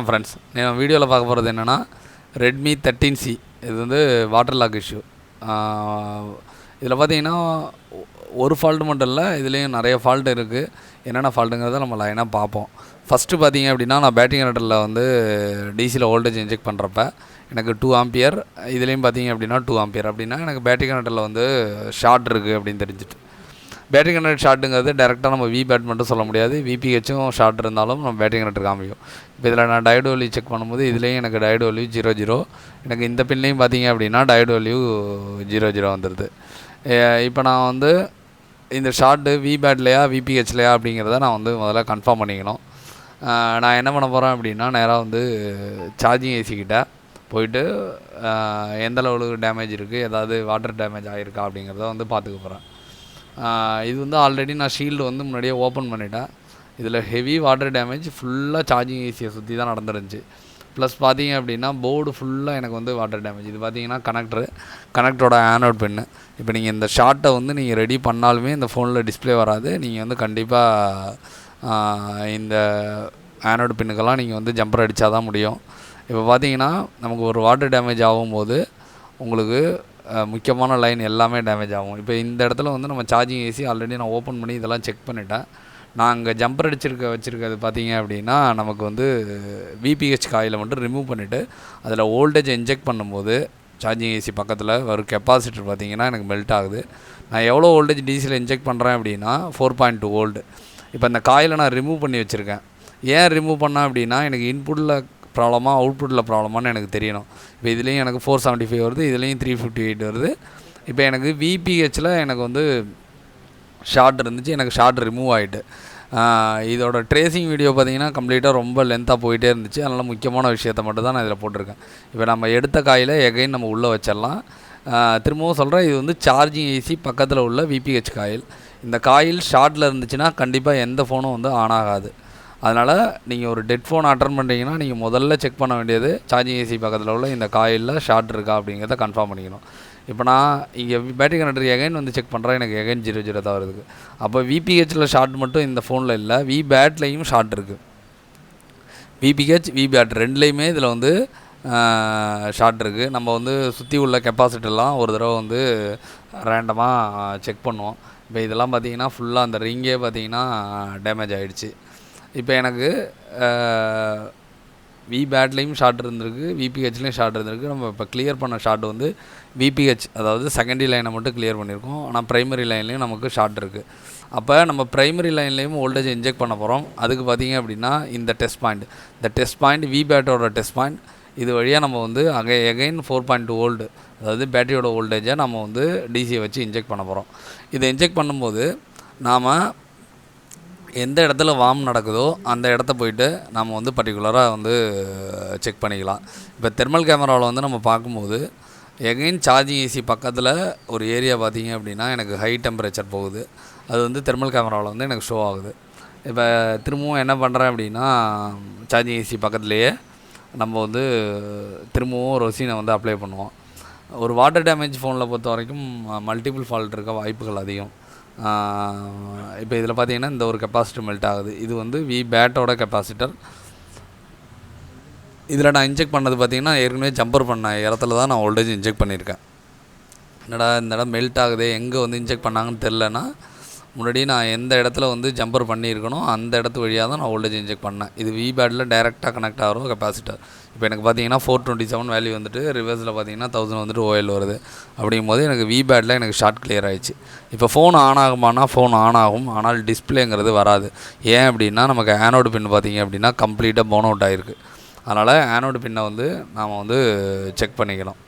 Friends, நான் வீடியோவில் பார்க்க போகிறது என்னென்னா ரெட்மி 13C. இது வந்து வாட்டர் லாக் இஷ்யூ. இதில் பார்த்தீங்கன்னா ஒரு ஃபால்ட்டு மட்டும் இல்லை, இதுலேயும் நிறைய ஃபால்ட் இருக்குது. என்னென்ன ஃபால்ட்டுங்கிறத நம்ம லைனாக பார்ப்போம். ஃபஸ்ட்டு பார்த்தீங்க அப்படின்னா, நான் பேட்டிங் கனெக்டரில் வந்து டிசியில் வோல்டேஜ் இன்ஜெக்ட் பண்ணுறப்ப எனக்கு 2 ஆம்பியர், இதுலேயும் பார்த்தீங்க அப்படின்னா 2 ஆம்பியர். அப்படின்னா எனக்கு பேட்டிங் கனெக்டரில் வந்து ஷார்ட் இருக்குது அப்படின்னு தெரிஞ்சுட்டு. பேட்டிங் கனெக்ட் ஷார்ட்டுங்கிறது டேரெக்டாக நம்ம பேட் மட்டும் சொல்ல முடியாது. விபிஹெச்சும் ஷார்ட் இருந்தாலும் நம்ம பேட்டிங் கனெக்டர் காமிக்கும். இப்போ இதில் நான் டயோடு வேல்யூ செக் பண்ணும்போது இதுலேயும் எனக்கு டயோடு வேல்யூ 00. எனக்கு இந்த பின்லேயும் பார்த்தீங்க அப்படின்னா டயோடு வேல்யூ 00 வந்துடுது. இப்போ நான் வந்து இந்த ஷார்ட்டு பேட்லையா விபிஹெச்லையா அப்படிங்கிறத நான் வந்து முதல்ல கன்ஃபார்ம் பண்ணிக்கணும். நான் என்ன பண்ண போகிறேன் அப்படின்னா, நேராக வந்து சார்ஜிங் ஏசிக்கிட்ட போயிட்டு எந்த லெவலுக்கு டேமேஜ் இருக்குது, ஏதாவது வாட்டர் டேமேஜ் ஆகிருக்கா அப்படிங்கிறத வந்து பார்த்துக்க போகிறேன். இது வந்து ஆல்ரெடி நான் ஷீல்டு வந்து முன்னாடியே ஓப்பன் பண்ணிட்டேன். இதில் ஹெவி வாட்டர் டேமேஜ் ஃபுல்லாக சார்ஜிங் ஏசியை சுற்றி தான் நடந்துருந்துச்சு. ப்ளஸ் பார்த்தீங்க அப்படின்னா போர்டு ஃபுல்லாக எனக்கு வந்து வாட்டர் டேமேஜ். இது பார்த்தீங்கன்னா கனெக்டரோட ஆனோட் பின்னு. இப்போ நீங்கள் இந்த ஷார்ட்டை வந்து நீங்கள் ரெடி பண்ணாலுமே இந்த ஃபோனில் டிஸ்பிளே வராது. நீங்கள் வந்து கண்டிப்பாக இந்த ஆனோட் பின்னுக்கெல்லாம் நீங்கள் வந்து ஜம்பர் அடித்தா தான் முடியும். இப்போ பார்த்தீங்கன்னா நமக்கு ஒரு வாட்டர் டேமேஜ் ஆகும்போது உங்களுக்கு முக்கியமான லைன் எல்லாமே டேமேஜ் ஆகும். இப்போ இந்த இடத்துல வந்து நம்ம சார்ஜிங் ஏசி ஆல்ரெடி நான் ஓப்பன் பண்ணி இதெல்லாம் செக் பண்ணிட்டேன். நான் அங்கே ஜம்பர் வச்சுருக்கிறது பார்த்தீங்க அப்படின்னா, நமக்கு வந்து விபிஹெச் காயிலை மட்டும் ரிமூவ் பண்ணிவிட்டு அதில் வோல்டேஜ் இன்ஜெக்ட் பண்ணும்போது சார்ஜிங் ஏசி பக்கத்தில் ஒரு கெப்பாசிட்டர் பார்த்தீங்கன்னா எனக்கு மெல்ட் ஆகுது. நான் எவ்வளோ வோல்டேஜ் டிசியில் இன்ஜெக்ட் பண்ணுறேன் அப்படின்னா 4.2 வோல்ட். இப்போ இந்த காயிலை நான் ரிமூவ் பண்ணி வச்சுருக்கேன். ஏன் ரிமூவ் பண்ணேன் அப்படின்னா, எனக்கு இன்புட்டில் ப்ராப்ளமாக அவுட்புட்டில் ப்ராப்ளமானு எனக்கு தெரியணும். இப்போ இதுலேயும் எனக்கு 475 வருது, இதுலேயும் 358 வருது. இப்போ எனக்கு விபிஹெச்சில் எனக்கு வந்து ஷார்ட் இருந்துச்சு, எனக்கு ஷார்ட் ரிமூவ் ஆகிட்டு. இதோட ட்ரேசிங் வீடியோ பார்த்திங்கன்னா கம்ப்ளீட்டாக ரொம்ப லென்த்தாக போயிட்டே இருந்துச்சு. அதனால் முக்கியமான விஷயத்த மட்டும் தான் நான் இதில் போட்டிருக்கேன். இப்போ நம்ம எடுத்த காயில் எகைன் நம்ம உள்ளே வச்சிடலாம். திரும்பவும் சொல்கிறேன், இது வந்து சார்ஜிங் ஏசி பக்கத்தில் உள்ள விபிஹெச் காயில். இந்த காயில் ஷார்ட்டில் இருந்துச்சுன்னா கண்டிப்பாக எந்த ஃபோனும் வந்து ஆன் ஆகாது. அதனால் நீங்கள் ஒரு டெட் ஃபோன் அட்டன் பண்ணுறீங்கன்னா நீங்கள் முதல்ல செக் பண்ண வேண்டியது சார்ஜிங் ஏசி பக்கத்தில் உள்ள இந்த காயிலில் ஷார்ட் இருக்கா அப்படிங்கிறத கன்ஃபார்ம் பண்ணிக்கணும். இப்போ நான் இங்கே பேட்டரி கனெக்டர் எகைன் வந்து செக் பண்ணுறேன், எனக்கு எகைன் 00 தான் வருது. அப்போ விபிஹெச்சில் ஷார்ட் மட்டும் இந்த ஃபோனில் இல்லை, பேட்லேயும் ஷார்ட் இருக்குது. விபிஹெச் பேட் ரெண்டுலேயுமே இதில் வந்து ஷார்ட் இருக்குது. நம்ம வந்து சுற்றி உள்ள கெப்பாசிட்டர்லாம் ஒரு தடவை வந்து ரேண்டமாக செக் பண்ணுவோம். இப்போ இதெல்லாம் பார்த்திங்கன்னா ஃபுல்லாக அந்த ரிங்கே பார்த்திங்கன்னா டேமேஜ் ஆகிடுச்சு. இப்போ எனக்கு பேட்லேயும் ஷார்ட் இருந்திருக்கு, விபிஹெச்லேயும் ஷார்ட் இருந்திருக்கு. நம்ம இப்போ கிளியர் பண்ண ஷார்ட் வந்து விபிஹெச், அதாவது செகண்டரி லைனை மட்டும் கிளியர் பண்ணியிருக்கோம். ஆனால் ப்ரைமரி லைன்லேயும் நமக்கு ஷார்ட் இருக்குது. அப்போ நம்ம ப்ரைமரி லைன்லேயும் வோல்டேஜ் இன்ஜெக்ட் பண்ண போகிறோம். அதுக்கு பார்த்திங்க அப்படின்னா இந்த டெஸ்ட் பாயிண்ட் பேட்டோட டெஸ்ட் பாயிண்ட், இது வழியாக நம்ம வந்து எகைன் 4.2 வோல்ட், அதாவது பேட்டரியோட வோல்டேஜை நம்ம வந்து டிசியை வச்சு இன்ஜெக்ட் பண்ண போகிறோம். இதை இன்ஜெக்ட் பண்ணும்போது நாம் எந்த இடத்துல வார்ம் நடக்குதோ அந்த இடத்த போய்ட்டு நம்ம வந்து பர்டிகுலராக வந்து செக் பண்ணிக்கலாம். இப்போ தெர்மல் கேமராவில் வந்து நம்ம பார்க்கும்போது எகைன் சார்ஜிங் ஏசி பக்கத்தில் ஒரு ஏரியா பார்த்திங்க அப்படின்னா எனக்கு ஹை டெம்பரேச்சர் போகுது. அது வந்து தெர்மல் கேமராவில் வந்து எனக்கு ஷோ ஆகுது. இப்போ திரும்பவும் என்ன பண்ணுறேன் அப்படின்னா, சார்ஜிங் ஏசி பக்கத்துலேயே நம்ம வந்து திரும்பவும் ரொசீனை வந்து அப்ளை பண்ணுவோம். ஒரு வாட்டர் டேமேஜ் ஃபோனில் பொறுத்த வரைக்கும் மல்டிபிள் ஃபால்ட் இருக்க வாய்ப்புகள் அதிகம். இப்போ இதில் பார்த்தீங்கன்னா இந்த ஒரு கெப்பாசிட்டர் மெல்ட் ஆகுது. இது வந்து பேட்டோட கெப்பாசிட்டர். இதில் நான் இன்ஜெக்ட் பண்ணது பார்த்திங்கன்னா ஏற்கனவே ஜம்பர் பண்ண இடத்துல தான் நான் வோல்டேஜ் இன்ஜெக்ட் பண்ணியிருக்கேன். என்னடா இந்த இடம் மெல்ட் ஆகுது, எங்கே வந்து இன்ஜெக்ட் பண்ணாங்கன்னு தெரிலனா, முன்னாடி நான் எந்த இடத்துல வந்து ஜம்பர் பண்ணியிருக்கணும் அந்த இடத்து வழியாக தான் நான் வோல்டேஜ் இன்ஜெக்ட் பண்ணேன். இது பேட்டில் டைரெக்டாக கனெக்ட் ஆகிற கெப்பாசிட்டர். இப்போ எனக்கு பார்த்தீங்கன்னா 427 வேல்யூ வந்துட்டு, ரிவர்ஸில் பார்த்தீங்கன்னா 1000 வந்துட்டு ஓஎல் வருது. அப்படிங்கும்போது எனக்கு பேட்டில் எனக்கு ஷார்ட் கிளியர் ஆகிடுச்சு. இப்போ ஃபோன் ஆன் ஆகுமானா ஃபோன் ஆன் ஆகும், ஆனால் டிஸ்பிளேங்கிறது வராது. ஏன் அப்படின்னா நமக்கு ஆனோடு பின் பார்த்திங்க அப்படின்னா கம்ப்ளீட்டாக போன் அவுட் ஆகிருக்கு. அதனால் ஆனோடு பின்னை வந்து நாம் வந்து செக் பண்ணிக்கணும்.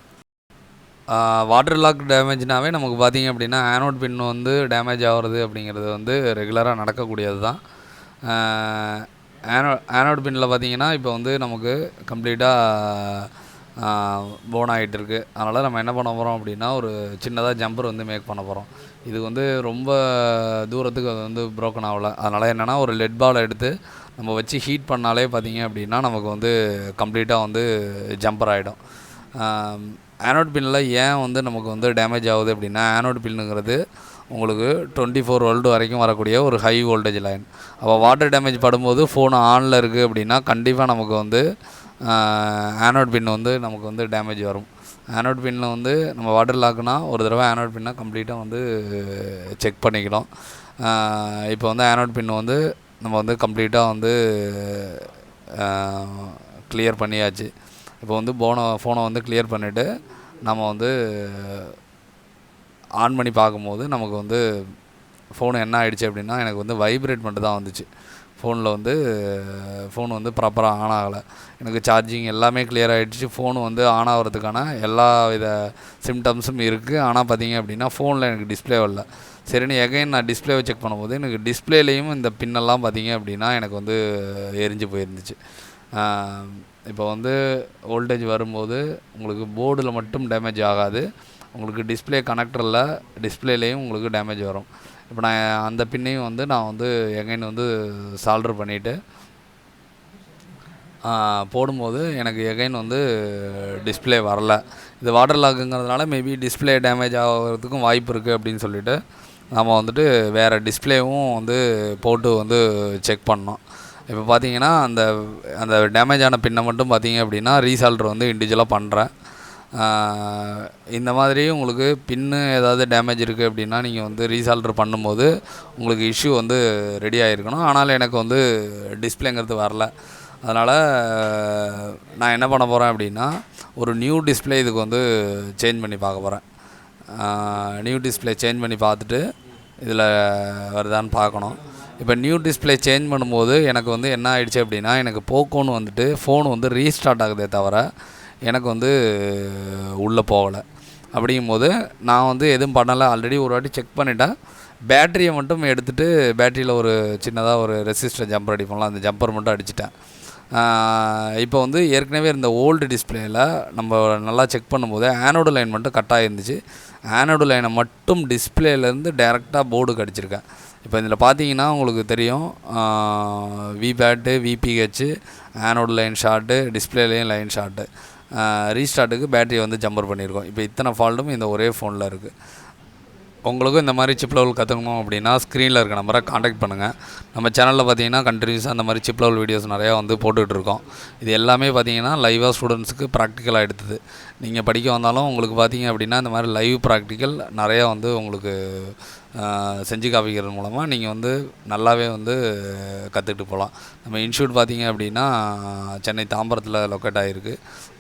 வாட்டர் லாக் டேமேஜ்னாவே நமக்கு பார்த்திங்க அப்படின்னா ஆனோட் பின் வந்து டேமேஜ் ஆகிறது அப்படிங்கிறது வந்து ரெகுலராக நடக்கக்கூடியது தான். ஆனோட் பின்னில் பார்த்திங்கன்னா இப்போ வந்து நமக்கு கம்ப்ளீட்டாக போன் ஆகிட்டு இருக்குது. அதனால் நம்ம என்ன பண்ண போகிறோம் அப்படின்னா, ஒரு சின்னதாக ஜம்பர் வந்து மேக் பண்ண போகிறோம். இது வந்து ரொம்ப தூரத்துக்கு அது வந்து ப்ரோக்கன் ஆகலை. அதனால் என்னென்னா, ஒரு லெட் பால் எடுத்து நம்ம வச்சு ஹீட் பண்ணாலே பார்த்திங்க அப்படின்னா நமக்கு வந்து கம்ப்ளீட்டாக வந்து ஜம்பர் ஆகிடும். ஆனோட் பின்னில் ஏன் வந்து நமக்கு வந்து டேமேஜ் ஆகுது அப்படின்னா, ஆனோட் பின்னுங்கிறது உங்களுக்கு 24 வோல்ட் வரைக்கும் வரக்கூடிய ஒரு ஹை வோல்டேஜ் லைன். அப்போ வாட்டர் டேமேஜ் படும்போது ஃபோன் ஆனில் இருக்குது அப்படின்னா கண்டிப்பாக நமக்கு வந்து ஆனோட் பின் வந்து நமக்கு வந்து டேமேஜ் வரும். ஆனோட் பின்னில் வந்து நம்ம வாட்டர் லாக்குனா ஒரு தடவை ஆனோட் பின்னை கம்ப்ளீட்டாக வந்து செக் பண்ணிக்கணும். இப்போ வந்து ஆனோட் பின் வந்து நம்ம வந்து கம்ப்ளீட்டாக வந்து கிளியர் பண்ணியாச்சு. இப்போ வந்து ஃபோனை வந்து கிளியர் பண்ணிவிட்டு நம்ம வந்து ஆன் பண்ணி பார்க்கும்போது நமக்கு வந்து ஃபோனு என்ன ஆகிடுச்சு அப்படின்னா, எனக்கு வந்து வைப்ரேட் மட்டும் தான் வந்துச்சு. ஃபோனில் வந்து ஃபோன் வந்து ப்ராப்பராக ஆன் ஆகலை. எனக்கு சார்ஜிங் எல்லாமே கிளியர் ஆகிடுச்சு. ஃபோனு வந்து ஆன் ஆகிறதுக்கான எல்லா வித சிம்டம்ஸும் இருக்குது. ஆனால் பார்த்திங்க அப்படின்னா ஃபோனில் எனக்கு டிஸ்பிளே வரல. சரின்னு எகைன் நான் டிஸ்பிளேவை செக் பண்ணும்போது எனக்கு டிஸ்பிளேலேயும் இந்த பின்னெல்லாம் பார்த்திங்க அப்படின்னா எனக்கு வந்து எரிஞ்சு போயிருந்துச்சு. இப்போ வந்து வோல்டேஜ் வரும்போது உங்களுக்கு போர்டில் மட்டும் டேமேஜ் ஆகாது, உங்களுக்கு டிஸ்பிளே கனெக்டரில் டிஸ்பிளேலேயும் உங்களுக்கு டேமேஜ் வரும். இப்போ நான் அந்த பின்னையும் வந்து நான் வந்து எகைன் வந்து சால்டர் பண்ணிவிட்டு போடும்போது எனக்கு எகைன் வந்து டிஸ்பிளே வரல. இது வாட்டர் லாக்குங்கிறதுனால மேபி டிஸ்பிளே டேமேஜ் ஆகிறதுக்கும் வாய்ப்பு இருக்குது அப்படின்னு சொல்லிவிட்டு நம்ம வந்துட்டு வேறு டிஸ்பிளேவும் வந்து போட்டு வந்து செக் பண்ணோம். இப்போ பார்த்தீங்கன்னா அந்த டேமேஜ் ஆன பின்னை மட்டும் பார்த்தீங்க அப்படின்னா ரீசால்டர் வந்து இண்டிவிஜுவலாக பண்ணுறேன். இந்த மாதிரி உங்களுக்கு பின்னு ஏதாவது டேமேஜ் இருக்குது அப்படின்னா நீங்கள் வந்து ரீசால்டர் பண்ணும்போது உங்களுக்கு இஷ்யூ வந்து ரெடி ஆகிருக்கணும். ஆனாலும் எனக்கு வந்து டிஸ்பிளேங்கிறது வரல. அதனால் நான் என்ன பண்ண போகிறேன் அப்படின்னா ஒரு நியூ டிஸ்பிளே இதுக்கு வந்து சேஞ்ச் பண்ணி பார்க்க போகிறேன். நியூ டிஸ்பிளே சேஞ்ச் பண்ணி பார்த்துட்டு இதில் வருதான்னு பார்க்கணும். இப்போ நியூ டிஸ்பிளே சேஞ்ச் பண்ணும்போது எனக்கு வந்து என்ன ஆகிடுச்சு அப்படின்னா, எனக்கு போக்கோன்னு வந்துட்டு ஃபோன் வந்து ரீஸ்டார்ட் ஆகுதே தவிர எனக்கு வந்து உள்ளே போகலை. அப்படிங்கும்போது நான் வந்து எதுவும் பண்ணலை, ஆல்ரெடி ஒரு வாட்டி செக் பண்ணிட்டேன். பேட்டரியை மட்டும் எடுத்துகிட்டு பேட்டரியில் ஒரு சின்னதாக ஒரு ரெசிஸ்டர் ஜம்பர் அடிப்போம்ல, அந்த ஜம்பர் மட்டும் அடிச்சிட்டேன். இப்போ வந்து ஏற்கனவே இருந்த ஓல்டு டிஸ்பிளேயில் நம்ம நல்லா செக் பண்ணும்போது ஆனோடு லைன் மட்டும் கட் ஆகிருந்துச்சு. ஆனோடு லைனை மட்டும் டிஸ்பிளேலேருந்து டேரெக்டாக போர்டுக்கு அடிச்சிருக்கேன். இப்போ இதில் பார்த்தீங்கன்னா உங்களுக்கு தெரியும், விபேட்டு, விபிஹெச்சு, ஆனோடு லைன் ஷார்ட்டு, டிஸ்பிளேலேயும் லைன் ஷார்ட்டு, ரீஸ்டார்ட்டுக்கு பேட்டரியை வந்து ஜம்பர் பண்ணியிருக்கோம். இப்போ இத்தனை ஃபால்ட்டும் இந்த ஒரே ஃபோனில் இருக்குது. உங்களுக்கும் இந்த மாதிரி சிப் லெவல் கற்றுக்கணும் அப்படின்னா ஸ்க்ரீனில் இருக்க நம்பரை காண்டாக்ட் பண்ணுங்கள். நம்ம சேனலில் பார்த்தீங்கன்னா கண்டினியூஸாக அந்த மாதிரி சிப் லெவல் வீடியோஸ் நிறையா வந்து போட்டுட்ருக்கோம். இது எல்லாமே பார்த்தீங்கன்னா லைவாக ஸ்டூடெண்ட்ஸுக்கு ப்ராக்டிக்கலாக எடுத்தது. நீங்கள் படிக்க வந்தாலும் உங்களுக்கு பார்த்தீங்க அப்படின்னா இந்த மாதிரி லைவ் ப்ராக்டிக்கல் நிறையா வந்து உங்களுக்கு செஞ்சு காமிக்கிறது மூலமாக நீங்கள் வந்து நல்லாவே வந்து கற்றுக்கிட்டு போகலாம். நம்ம இன்ஸ்டியூட் பார்த்தீங்க அப்படின்னா சென்னை தாம்பரத்தில் லொக்கேட் ஆகிருக்கு.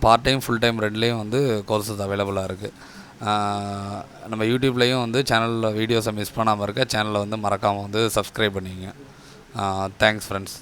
பார்ட் டைம் ஃபுல் டைம் ரெண்டுலேயும் வந்து கோர்சஸ் அவைலபிளாக இருக்குது. நம்ம யூடியூப்லேயும் வந்து சேனலில் வீடியோஸை மிஸ் பண்ணாமல் இருக்க சேனலை வந்து மறக்காமல் வந்து சப்ஸ்கிரைப் பண்ணிங்க. Thanks friends.